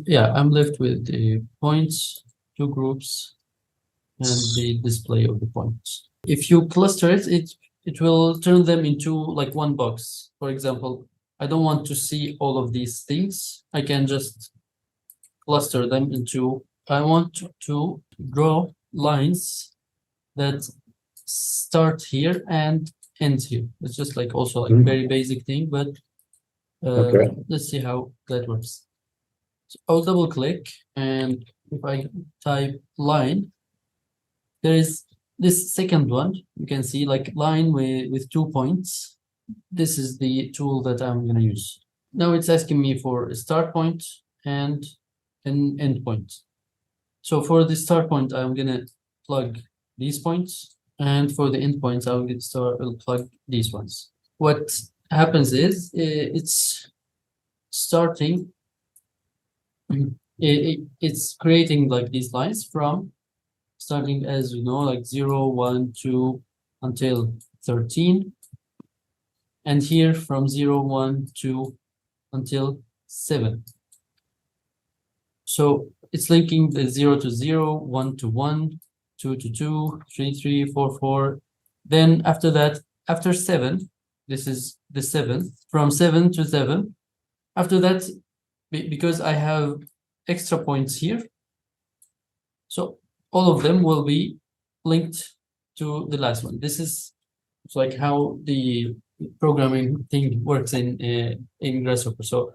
yeah, I'm left with the points, two groups, and the display of the points. If you cluster it, it will turn them into like one box. For example, I don't want to see all of these things. I can just cluster them into, I want to draw lines that start here and end here. It's just like also like very basic thing, but let's see how that works. So I'll double click, and if I type line, there is this second one. You can see like line with 2 points. This is the tool that I'm going to use. Now it's asking me for a start point and an end point. So for the start point, I'm going to plug these points. And for the end points, I'll plug these ones. What happens is it's starting, it's creating like these lines from starting, as you know, like 0, 1, 2 until 13. And here from 0, 1, 2 until 7. So it's linking the 0 to 0, 1 to 1, 2 to 2, 3, 3, 4, 4. Then after that, after 7, this is the 7th, from 7 to 7. After that, because I have extra points here, so all of them will be linked to the last one. This is like how the programming thing works in Grasshopper. So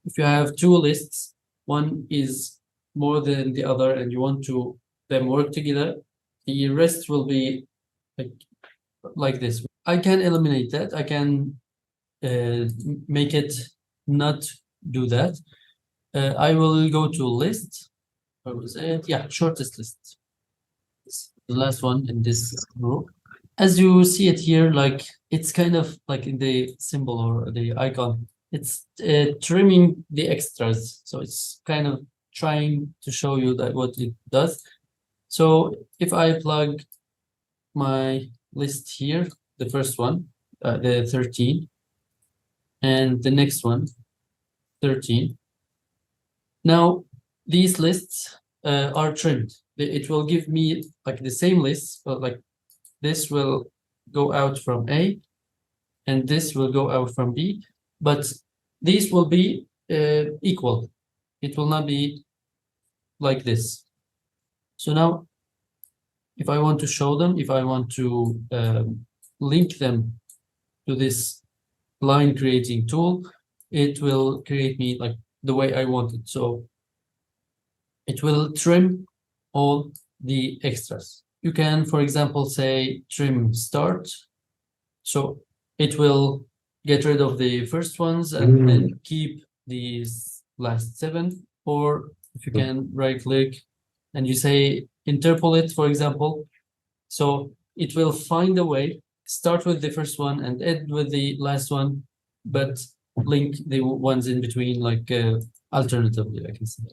if you have two lists, one is more than the other, and you want to them work together, the rest will be like this. I can eliminate that. I can make it not do that. I will go to list. Where was it? Yeah, shortest list. It's the last one in this group. As you see it here, like it's kind of like in the symbol or the icon, it's trimming the extras. So it's kind of trying to show you that what it does. So if I plug my list here, the first one, the 13, and the next one, 13. Now these lists are trimmed. It will give me like the same lists, but like this will go out from A, and this will go out from B, but these will be equal. It will not be like this. So now, if I want to show them, if I want to link them to this line creating tool, it will create me like the way I want it. So it will trim all the extras. You can, for example, say trim start. So it will get rid of the first ones and then keep these last 7. Or if you can right click and you say interpolate, for example. So it will find a way, start with the first one and end with the last one, but link the ones in between, like alternatively, I can say.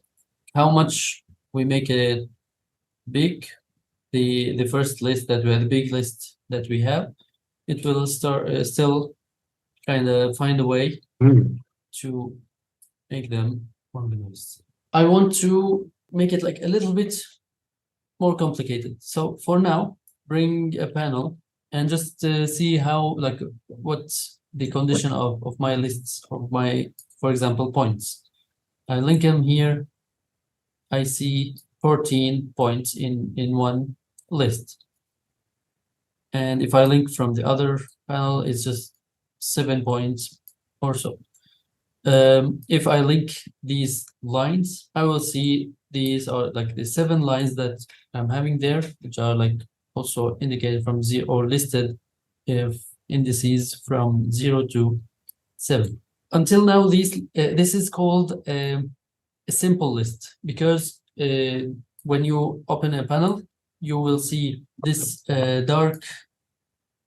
How much we make it big, the first list that we have, the big list that we have, it will start still kind of find a way to make them organized. I want to make it like a little bit more complicated. So for now, bring a panel and just see how, like, what's the condition of my lists, of my, for example, points. I link them here. I see 14 points in one list. And if I link from the other panel, it's just 7 points or so. If I link these lines, I will see these are like the 7 lines that I'm having there, which are like also indicated from 0 or listed if indices from 0 to 7. Until now, this is called a simple list, because when you open a panel, you will see this dark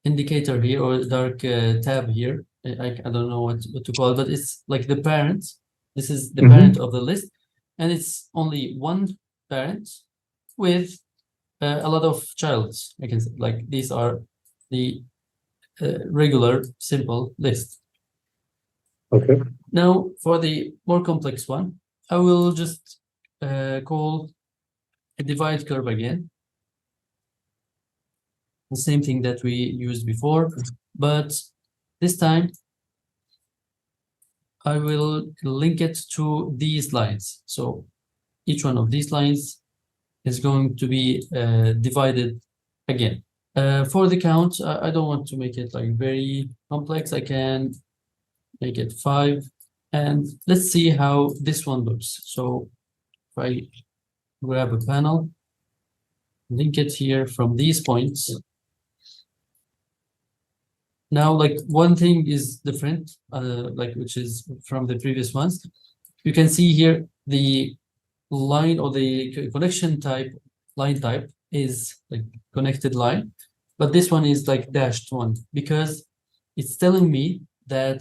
indicator here, or dark tab here. I don't know what to call it, but it's like the parent. This is the parent of the list, and it's only one parent with a lot of childs. I can say, like, these are the regular simple list. Okay. Now for the more complex one, I will just call a divide curve again. The same thing that we used before, but this time I will link it to these lines. So each one of these lines is going to be divided again. For the count, I don't want to make it like very complex. I can make it 5, and let's see how this one looks. So if I grab a panel, link it here from these points. Now, like one thing is different, like which is from the previous ones. You can see here the line or the connection type, line type is like connected line, but this one is like dashed one because it's telling me that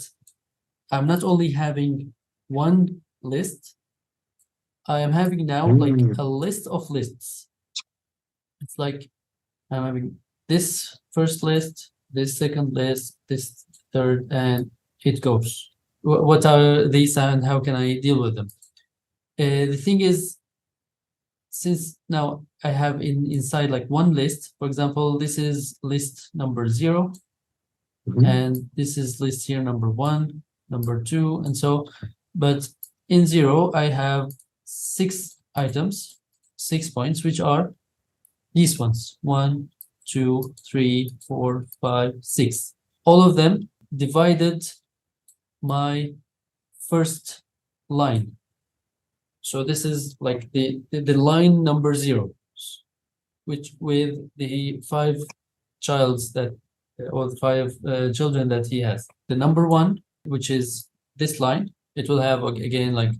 I'm not only having one list, I am having now like a list of lists. It's like I'm having this first list, this second list, this third, and it goes. What are these and how can I deal with them? The thing is, since now I have inside like one list, for example, this is list number 0, and this is list here number 1, number 2, and so, but in 0, I have 6 items, 6 points, which are these ones, 1, 2, 3, 4, 5, 6. All of them divided my first line. So this is like the line number 0, which with the 5 childs that, or the 5 children that he has. The number 1, which is this line, it will have again like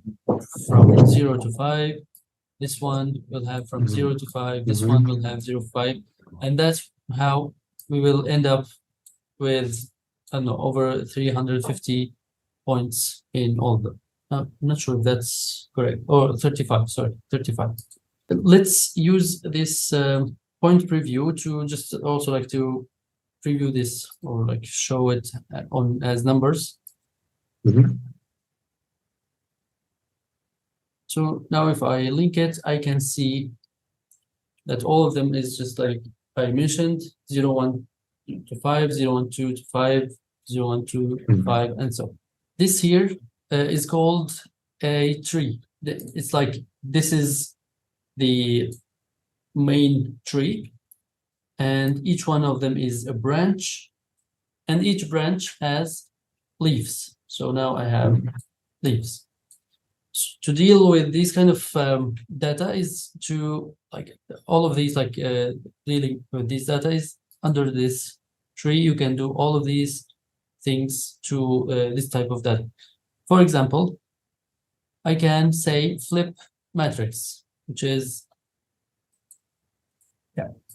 from 0 to 5. This one will have from 0 to 5. This one will have 0 to 5, and that's how we will end up with, I don't know, over 350 points in all of them. I'm not sure if that's correct. Or 35, sorry, 35. Let's use this point preview to just also like to preview this or like show it on as numbers. So now if I link it, I can see that all of them is just like I mentioned, 0, 1 to 5, 0, 1, 2 to 5, 0, 1, 2 to 5, and so. This here is called a tree. It's like this is the main tree, and each one of them is a branch, and each branch has leaves. So now I have leaves. To deal with these kind of data is to like all of these like dealing with these data is under this tree. You can do all of these things to this type of data. For example, I can say flip matrix, which is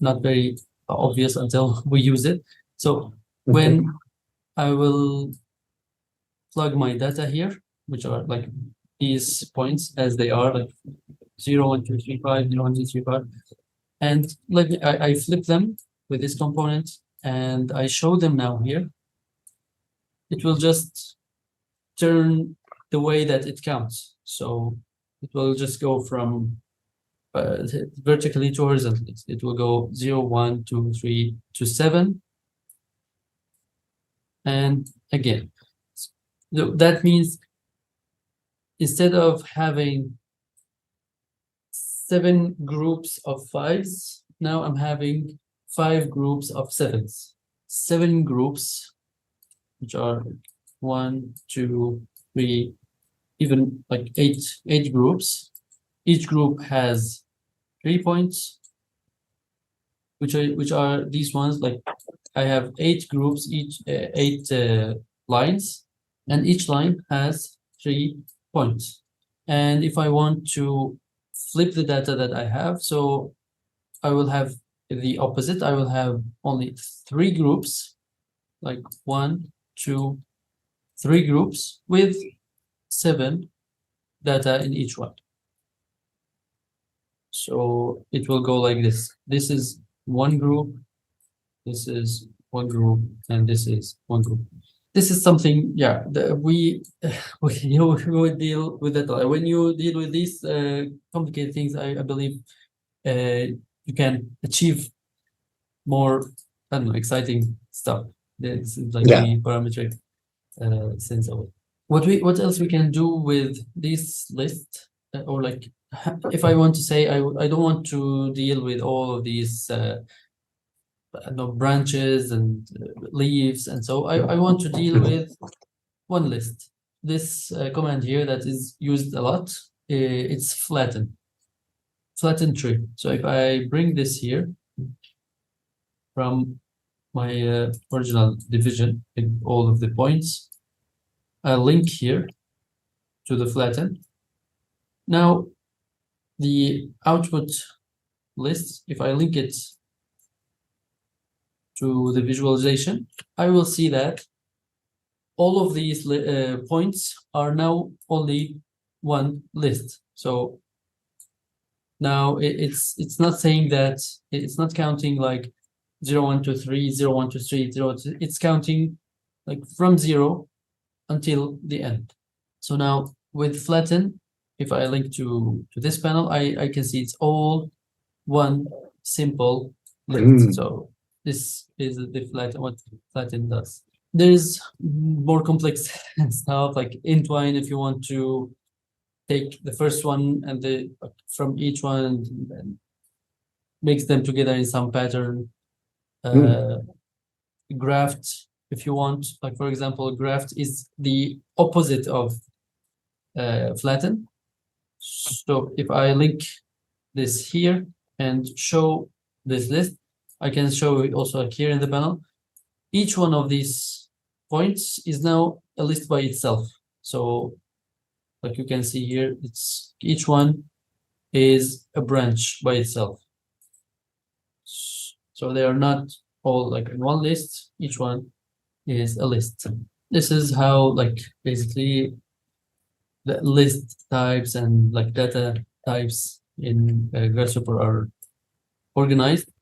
not very obvious until we use it. So when I will plug my data here, which are like these points as they are, like 0, 1, 2, 3, 5, 0, 1, 2, 3, 5, and let me I flip them with this component and I show them now here. It will just turn the way that it counts. So it will just go from vertically to horizontally. It will go 0, 1, 2, 3 to 7. And again, so that means instead of having 7 groups of 5s, now I'm having 5 groups of 7s. 7 groups, which are 1, 2, 3, even like 8 groups. Each group has 3 points, which are these ones. Like I have 8 groups, each 8 lines, and each line has 3 points. And if I want to flip the data that I have, so I will have the opposite. I will have only 3 groups, like 1, 2, 3 groups with 7 data in each one. So it will go like this. This is one group, this is one group, and this is one group. this is something, yeah, we would deal with that. When you deal with these complicated things, I believe you can achieve more, I don't know, exciting stuff. This is like the parametric sense of it. What else we can do with this list, or like, if I want to say I don't want to deal with all of these branches and leaves, and so I want to deal with one list. This command here that is used a lot, it's flatten tree. So if I bring this here from my original division in all of the points, I link here to the flatten. Now the output list, if I link it to the visualization, I will see that all of these points are now only one list. So now it's not saying that, it's not counting like 0, 1, 2, 3, 0, 1, 2, 3, 0, it's counting like from 0 until the end. So now with flatten, if I link to this panel, I can see it's all one simple list. So this is the flatten, what flatten does. There's more complex stuff like entwine, if you want to take the first one and the from each one and mix them together in some pattern. Graft, if you want, like for example, graft is the opposite of flatten. So if I link this here and show this list, I can show it also like here in the panel. Each one of these points is now a list by itself. So like you can see here, it's each one is a branch by itself. So they are not all like in one list, each one is a list. This is how like basically the list types and like data types in Grasshopper are organized.